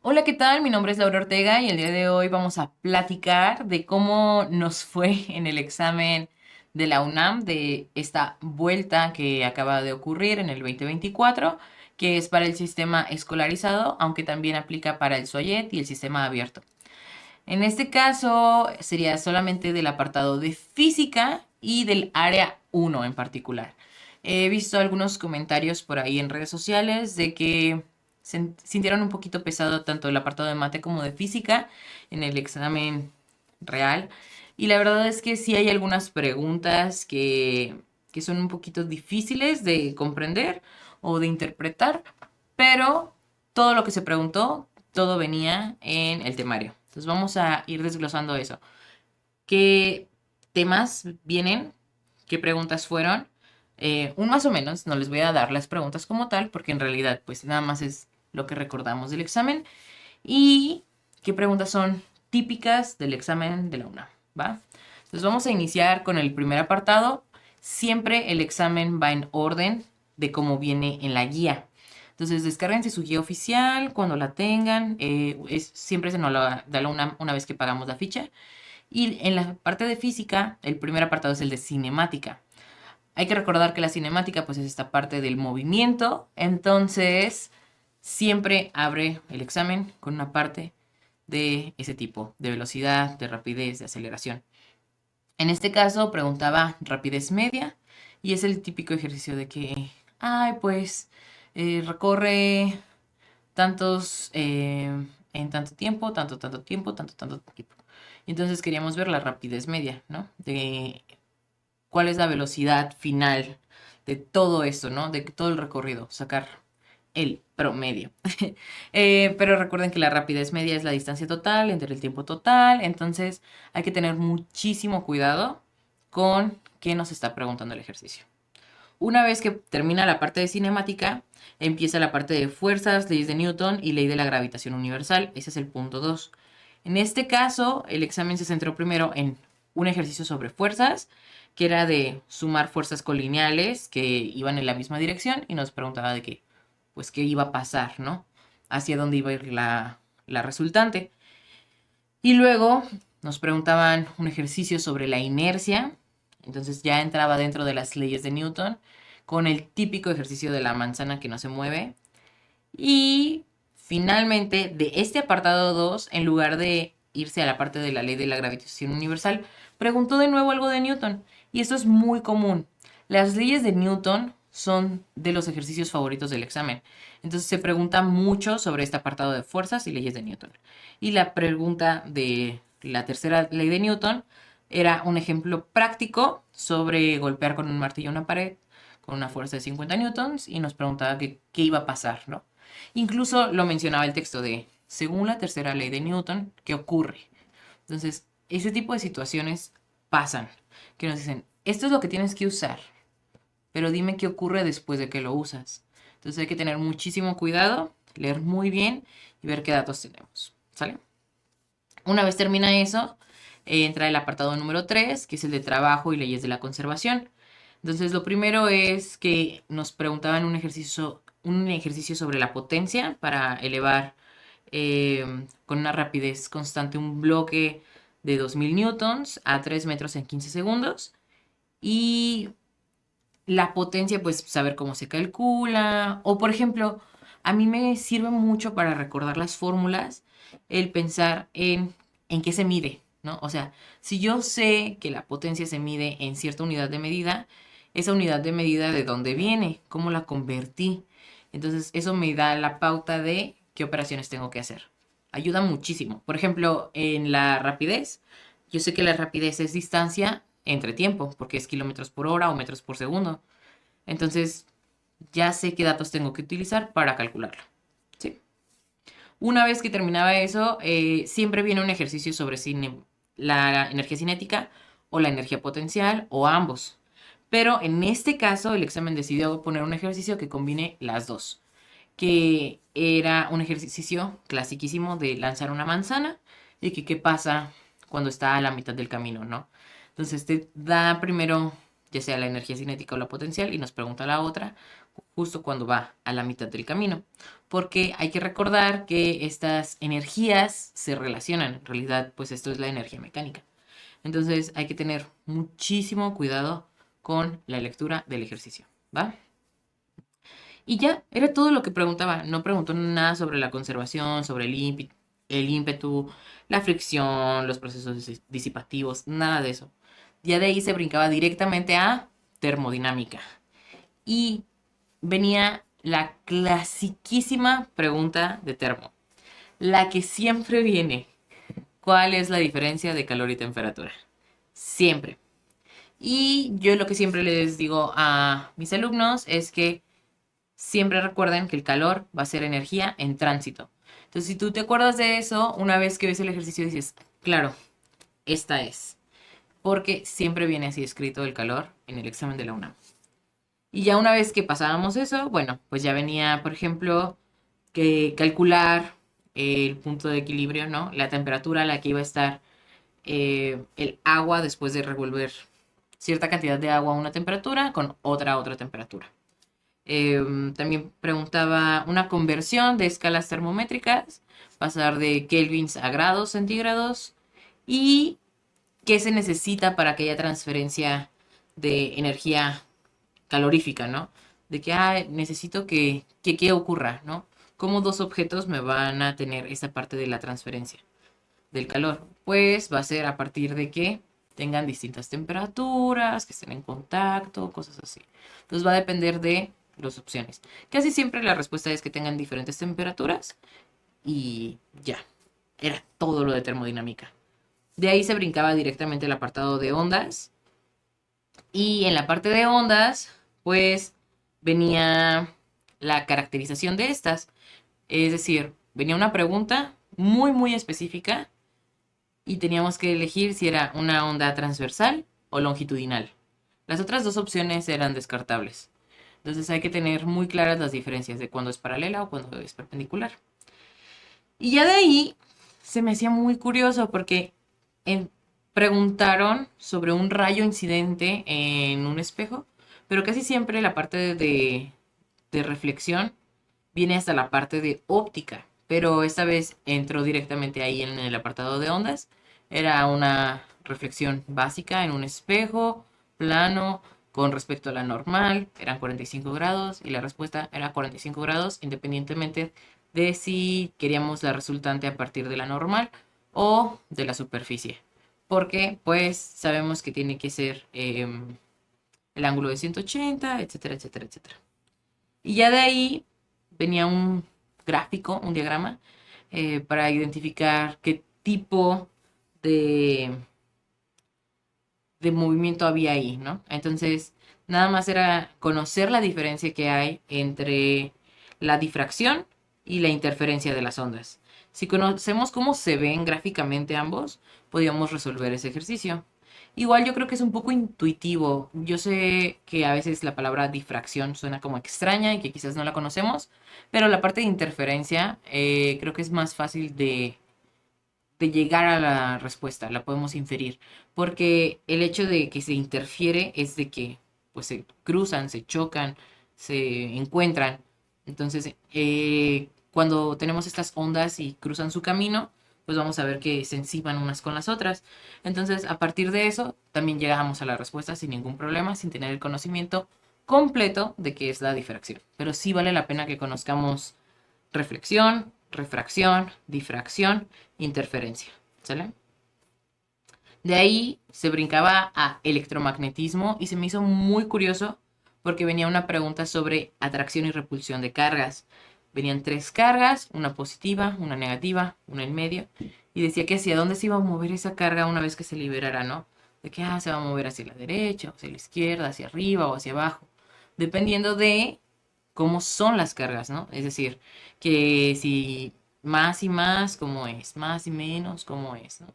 Hola, ¿qué tal? Mi nombre es Laura Ortega y el día de hoy vamos a platicar de cómo nos fue en el examen de la UNAM de esta vuelta que acaba de ocurrir en el 2024, que es para el sistema escolarizado, aunque también aplica para el SOIET y el sistema abierto. En este caso sería solamente del apartado de física y del área uno en particular. He visto algunos comentarios por ahí en redes sociales de que sintieron un poquito pesado tanto el apartado de mate como de física en el examen real. Y la verdad es que sí hay algunas preguntas que son un poquito difíciles de comprender o de interpretar, pero todo lo que se preguntó, todo venía en el temario. Entonces vamos a ir desglosando eso. ¿Qué temas vienen? ¿Qué preguntas fueron? Un más o menos, no les voy a dar las preguntas como tal, porque en realidad pues nada más es lo que recordamos del examen. ¿Y qué preguntas son típicas del examen de la UNAM? ¿Va? Entonces vamos a iniciar con el primer apartado. Siempre el examen va en orden de cómo viene en la guía. Entonces descárguense su guía oficial cuando la tengan. Siempre se nos la da la UNAM una vez que pagamos la ficha. Y en la parte de física, el primer apartado es el de cinemática. Hay que recordar que la cinemática pues es esta parte del movimiento. Entonces siempre abre el examen con una parte de ese tipo, de velocidad, de rapidez, de aceleración. En este caso preguntaba rapidez media y es el típico ejercicio de que, ay, pues recorre tantos en tanto tiempo, tanto tiempo. Y entonces queríamos ver la rapidez media, ¿no? De cuál es la velocidad final de todo esto, ¿no? De todo el recorrido, sacar el promedio. Pero recuerden que la rapidez media es la distancia total entre el tiempo total, entonces hay que tener muchísimo cuidado con qué nos está preguntando el ejercicio. Una vez que termina la parte de cinemática, empieza la parte de fuerzas, leyes de Newton y ley de la gravitación universal. Ese es el punto 2. En este caso, el examen se centró primero en un ejercicio sobre fuerzas, que era de sumar fuerzas colineales que iban en la misma dirección y nos preguntaba de qué, pues qué iba a pasar, ¿no? Hacia dónde iba a ir la resultante. Y luego nos preguntaban un ejercicio sobre la inercia. Entonces ya entraba dentro de las leyes de Newton con el típico ejercicio de la manzana que no se mueve. Y finalmente, de este apartado 2 en lugar de irse a la parte de la ley de la gravitación universal, preguntó de nuevo algo de Newton. Y esto es muy común. Las leyes de Newton son de los ejercicios favoritos del examen. Entonces se pregunta mucho sobre este apartado de fuerzas y leyes de Newton. Y la pregunta de la tercera ley de Newton era un ejemplo práctico sobre golpear con un martillo una pared con una fuerza de 50 newtons y nos preguntaba qué iba a pasar, ¿no? Incluso lo mencionaba el texto de, según la tercera ley de Newton, ¿qué ocurre? Entonces, ese tipo de situaciones pasan, que nos dicen, esto es lo que tienes que usar, pero dime qué ocurre después de que lo usas. Entonces hay que tener muchísimo cuidado, leer muy bien y ver qué datos tenemos. ¿Sale? Una vez termina eso, entra el apartado número 3, que es el de trabajo y leyes de la conservación. Entonces, lo primero es que nos preguntaban un ejercicio sobre la potencia para elevar con una rapidez constante un bloque de 2000 newtons a 3 metros en 15 segundos. Y la potencia, pues saber cómo se calcula. O, por ejemplo, a mí me sirve mucho para recordar las fórmulas el pensar en qué se mide, ¿no? O sea, si yo sé que la potencia se mide en cierta unidad de medida, esa unidad de medida de dónde viene, cómo la convertí. Entonces, eso me da la pauta de qué operaciones tengo que hacer. Ayuda muchísimo. Por ejemplo, en la rapidez, yo sé que la rapidez es distancia entre tiempo, porque es kilómetros por hora o metros por segundo. Entonces, ya sé qué datos tengo que utilizar para calcularlo. ¿Sí? Una vez que terminaba eso, siempre viene un ejercicio sobre la energía cinética o la energía potencial o ambos. Pero en este caso, el examen decidió poner un ejercicio que combine las dos, que era un ejercicio clasiquísimo de lanzar una manzana y que qué pasa cuando está a la mitad del camino, ¿no? Entonces te da primero ya sea la energía cinética o la potencial y nos pregunta la otra justo cuando va a la mitad del camino, porque hay que recordar que estas energías se relacionan. En realidad, pues esto es la energía mecánica. Entonces hay que tener muchísimo cuidado con la lectura del ejercicio, ¿va? Y ya, era todo lo que preguntaba. No preguntó nada sobre la conservación, sobre el ímpetu, la fricción, los procesos disipativos, nada de eso. Ya de ahí se brincaba directamente a termodinámica. Y venía la clasiquísima pregunta de termo. La que siempre viene. ¿Cuál es la diferencia de calor y temperatura? Siempre. Y yo lo que siempre les digo a mis alumnos es que siempre recuerden que el calor va a ser energía en tránsito. Entonces, si tú te acuerdas de eso, una vez que ves el ejercicio dices, claro, esta es. Porque siempre viene así escrito el calor en el examen de la UNAM. Y ya una vez que pasábamos eso, bueno, pues ya venía, por ejemplo, que calcular el punto de equilibrio, ¿no? La temperatura a la que iba a estar el agua después de revolver cierta cantidad de agua a una temperatura con otra temperatura. También preguntaba una conversión de escalas termométricas, pasar de kelvins a grados centígrados y qué se necesita para que haya transferencia de energía calorífica, ¿no? De que necesito que ocurra, ¿no? ¿Cómo dos objetos me van a tener esa parte de la transferencia del calor? Pues va a ser a partir de que tengan distintas temperaturas, que estén en contacto, cosas así. Entonces va a depender de las opciones. Casi siempre la respuesta es que tengan diferentes temperaturas y ya. Era todo lo de termodinámica. De ahí se brincaba directamente el apartado de ondas. Y en la parte de ondas, pues venía la caracterización de estas. Es decir, venía una pregunta muy, muy específica y teníamos que elegir si era una onda transversal o longitudinal. Las otras dos opciones eran descartables. Entonces hay que tener muy claras las diferencias de cuando es paralela o cuando es perpendicular. Y ya de ahí se me hacía muy curioso porque en- preguntaron sobre un rayo incidente en un espejo, pero casi siempre la parte de reflexión viene hasta la parte de óptica, pero esta vez entró directamente ahí en el apartado de ondas. Era una reflexión básica en un espejo plano con respecto a la normal, eran 45 grados y la respuesta era 45 grados independientemente de si queríamos la resultante a partir de la normal o de la superficie. Porque pues sabemos que tiene que ser el ángulo de 180, etcétera, etcétera, etcétera. Y ya de ahí venía un gráfico, un diagrama, para identificar qué tipo de, de movimiento había ahí, ¿no? Entonces, nada más era conocer la diferencia que hay entre la difracción y la interferencia de las ondas. Si conocemos cómo se ven gráficamente ambos, podíamos resolver ese ejercicio. Igual yo creo que es un poco intuitivo. Yo sé que a veces la palabra difracción suena como extraña y que quizás no la conocemos, pero la parte de interferencia creo que es más fácil de llegar a la respuesta, la podemos inferir, porque el hecho de que se interfiere es de que pues se cruzan, se chocan, se encuentran. Entonces, cuando tenemos estas ondas y cruzan su camino, pues vamos a ver que se enciman unas con las otras. Entonces, a partir de eso, también llegamos a la respuesta sin ningún problema, sin tener el conocimiento completo de qué es la difracción. Pero sí vale la pena que conozcamos reflexión, refracción, difracción, interferencia. ¿Sale? De ahí se brincaba a electromagnetismo y se me hizo muy curioso porque venía una pregunta sobre atracción y repulsión de cargas. Venían tres cargas, una positiva, una negativa, una en medio, y decía que hacia dónde se iba a mover esa carga una vez que se liberara, ¿no? De que se va a mover hacia la derecha, hacia la izquierda, hacia arriba o hacia abajo, dependiendo de cómo son las cargas, ¿no? Es decir, que si más y más, cómo es, más y menos, cómo es, ¿no?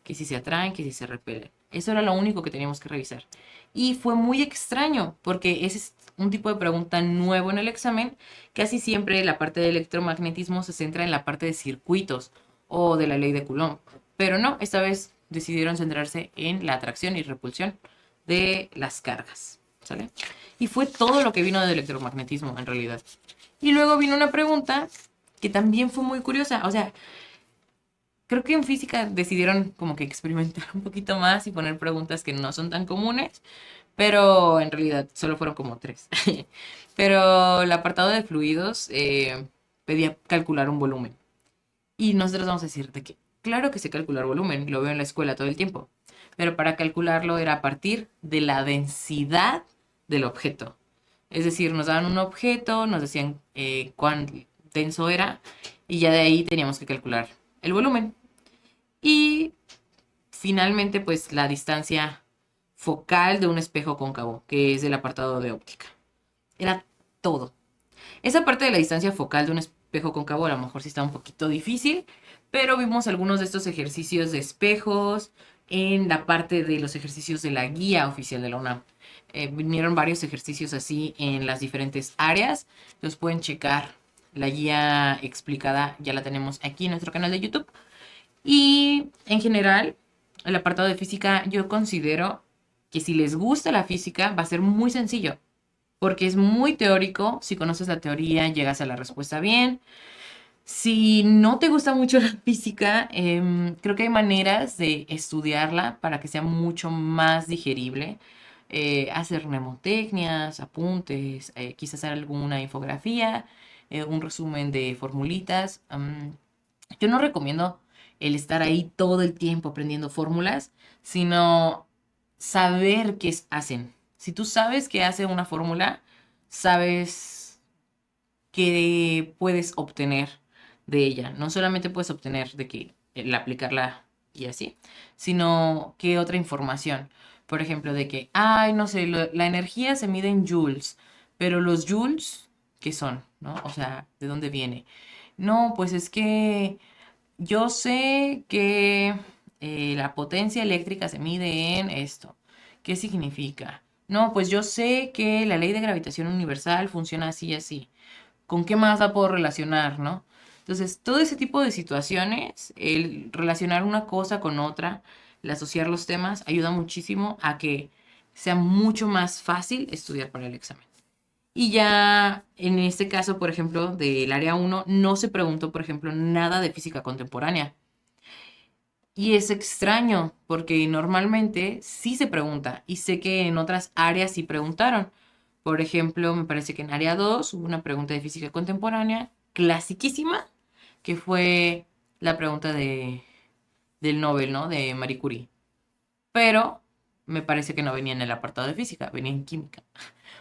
Que si se atraen, que si se repelen. Eso era lo único que teníamos que revisar. Y fue muy extraño, porque ese es un tipo de pregunta nuevo en el examen. Casi siempre la parte de electromagnetismo se centra en la parte de circuitos o de la ley de Coulomb. Pero no, esta vez decidieron centrarse en la atracción y repulsión de las cargas. ¿sale? Y fue todo lo que vino de electromagnetismo, en realidad. Y luego vino una pregunta que también fue muy curiosa. O sea, creo que en física decidieron como que experimentar un poquito más y poner preguntas que no son tan comunes, pero en realidad solo fueron como tres. Pero el apartado de fluidos pedía calcular un volumen. Y nosotros vamos a decir de que, claro que sé calcular volumen, lo veo en la escuela todo el tiempo, pero para calcularlo era a partir de la densidad del objeto. Es decir, nos daban un objeto, nos decían cuán denso era y ya de ahí teníamos que calcular el volumen. Y finalmente, pues la distancia focal de un espejo cóncavo, que es el apartado de óptica. Era todo. Esa parte de la distancia focal de un espejo cóncavo a lo mejor sí está un poquito difícil, pero vimos algunos de estos ejercicios de espejos en la parte de los ejercicios de la guía oficial de la UNAM. Vinieron varios ejercicios así en las diferentes áreas. Los pueden checar. La guía explicada ya la tenemos aquí en nuestro canal de YouTube. Y en general, el apartado de física, yo considero que si les gusta la física, va a ser muy sencillo, porque es muy teórico. Si conoces la teoría, llegas a la respuesta bien. Si no te gusta mucho la física, creo que hay maneras de estudiarla para que sea mucho más digerible. Hacer mnemotecnias, apuntes, quizás hacer alguna infografía, un resumen de formulitas. Yo no recomiendo el estar ahí todo el tiempo aprendiendo fórmulas, sino saber qué hacen. Si tú sabes qué hace una fórmula, sabes qué puedes obtener de ella. No solamente puedes obtener de que el aplicarla y así, sino qué otra información. Por ejemplo, de que, ay, no sé, la energía se mide en joules, pero los joules, ¿qué son? ¿No? O sea, ¿de dónde viene? No, pues es que yo sé que la potencia eléctrica se mide en esto. ¿Qué significa? No, pues yo sé que la ley de gravitación universal funciona así y así. ¿Con qué más la puedo relacionar, no? Entonces, todo ese tipo de situaciones, el relacionar una cosa con otra, el asociar los temas, ayuda muchísimo a que sea mucho más fácil estudiar para el examen. Y ya en este caso, por ejemplo, del área uno no se preguntó, por ejemplo, nada de física contemporánea. Y es extraño, porque normalmente sí se pregunta, y sé que en otras áreas sí preguntaron. Por ejemplo, me parece que en área 2 hubo una pregunta de física contemporánea, clasiquísima, que fue la pregunta del Nobel, ¿no? De Marie Curie. Pero me parece que no venía en el apartado de física, venía en química.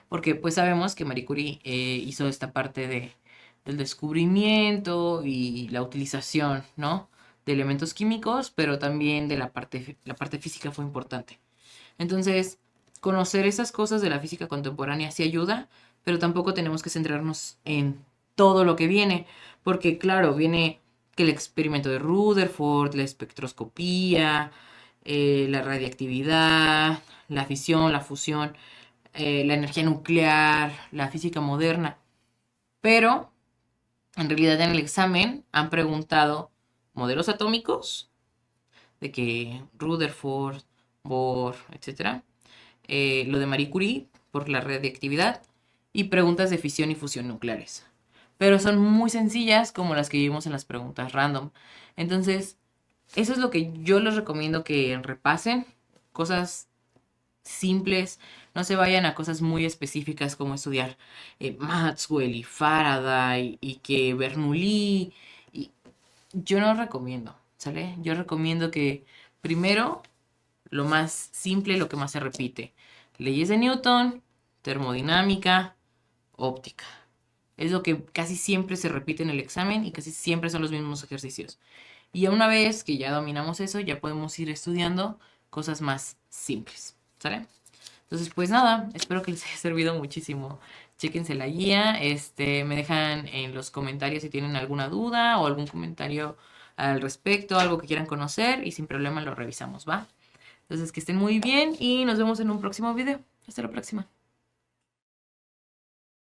Porque pues sabemos que Marie Curie hizo esta parte del descubrimiento y la utilización, ¿no? De elementos químicos, pero también de la parte física fue importante. Entonces, conocer esas cosas de la física contemporánea sí ayuda, pero tampoco tenemos que centrarnos en todo lo que viene, porque claro, viene que el experimento de Rutherford, la espectroscopía, la radiactividad, la fisión, la fusión, la energía nuclear, la física moderna. Pero en realidad en el examen han preguntado modelos atómicos, de que Rutherford, Bohr, etcétera, lo de Marie Curie por la radiactividad y preguntas de fisión y fusión nucleares. Pero son muy sencillas como las que vimos en las preguntas random. Entonces, eso es lo que yo les recomiendo que repasen. Cosas simples, no se vayan a cosas muy específicas como estudiar Maxwell y Faraday y que Bernoulli. Y yo no recomiendo, ¿sale? Yo recomiendo que primero lo más simple, lo que más se repite. Leyes de Newton, termodinámica, óptica. Es lo que casi siempre se repite en el examen y casi siempre son los mismos ejercicios. Y una vez que ya dominamos eso, ya podemos ir estudiando cosas más simples, ¿sale? Entonces, pues nada, espero que les haya servido muchísimo. Chéquense la guía, me dejan en los comentarios si tienen alguna duda o algún comentario al respecto, algo que quieran conocer y sin problema lo revisamos, ¿va? Entonces, que estén muy bien y nos vemos en un próximo video. Hasta la próxima.